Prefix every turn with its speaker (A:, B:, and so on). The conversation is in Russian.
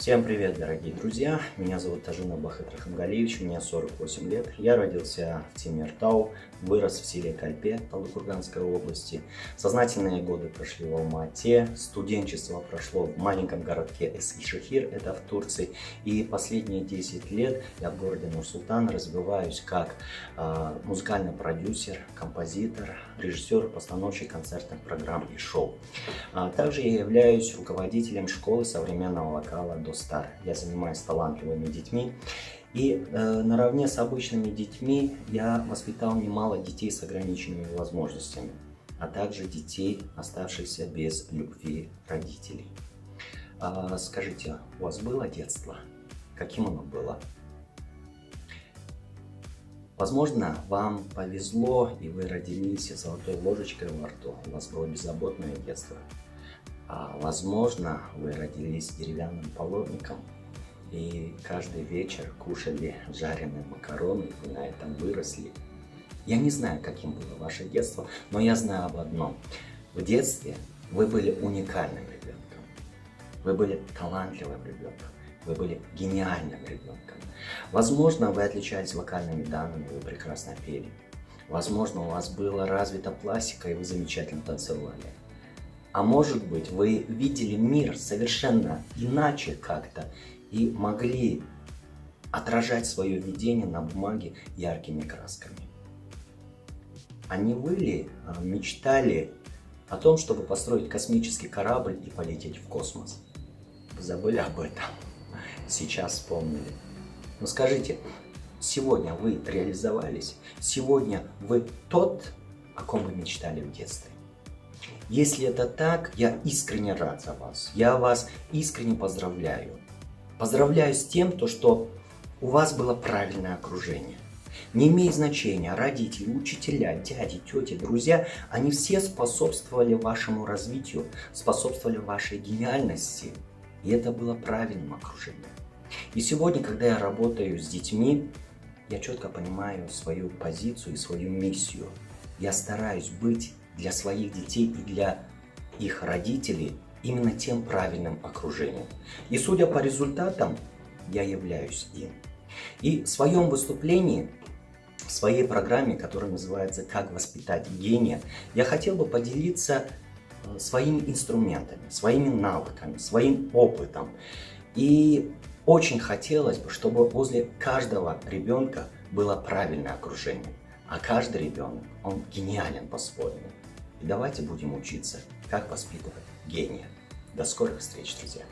A: Всем привет, дорогие друзья! Меня зовут Тажин Абахет Рахамгалиевич, мне 48 лет. Я родился в Темиртау, вырос в селе Кальпе Талдыкурганской области. Сознательные годы прошли в Алма-Ате, студенчество прошло в маленьком городке Эскишехир, это в Турции. И последние 10 лет я в городе Нур-Султан развиваюсь как музыкальный продюсер, композитор, режиссер, постановщик концертных программ и шоу. Также я являюсь руководителем школы современного вокала Достар. Я занимаюсь талантливыми детьми. И наравне с обычными детьми я воспитал немало детей с ограниченными возможностями, а также детей, оставшихся без любви родителей. Скажите, у вас было детство? Каким оно было? Возможно, вам повезло, и вы родились с золотой ложечкой во рту. У вас было беззаботное детство. А возможно, вы родились с деревянным половником, и каждый вечер кушали жареные макароны, и на этом выросли. Я не знаю, каким было ваше детство, но я знаю об одном. В детстве вы были уникальным ребенком. Вы были талантливым ребенком. Вы были гениальным ребенком. Возможно, вы отличались вокальными данными, вы прекрасно пели. Возможно, у вас была развита пластика, и вы замечательно танцевали. А может быть, вы видели мир совершенно иначе как-то и могли отражать свое видение на бумаге яркими красками. А не вы ли мечтали о том, чтобы построить космический корабль и полететь в космос? Вы забыли об этом? Сейчас вспомнили. Но скажите, сегодня вы реализовались? Сегодня вы тот, о ком вы мечтали в детстве? Если это так, я искренне рад за вас. Я вас искренне поздравляю. Поздравляю с тем, что у вас было правильное окружение. Не имеет значения, родители, учителя, дяди, тети, друзья, они все способствовали вашему развитию, способствовали вашей гениальности. И это было правильным окружением. И сегодня, когда я работаю с детьми, я четко понимаю свою позицию и свою миссию. Я стараюсь быть для своих детей и для их родителей именно тем правильным окружением. И судя по результатам, я являюсь им. И в своем выступлении, в своей программе, которая называется «Как воспитать гения», я хотел бы поделиться своими инструментами, своими навыками, своим опытом. И очень хотелось бы, чтобы возле каждого ребенка было правильное окружение. А каждый ребенок, он гениален по-своему. И давайте будем учиться, как воспитывать гения. До скорых встреч, друзья!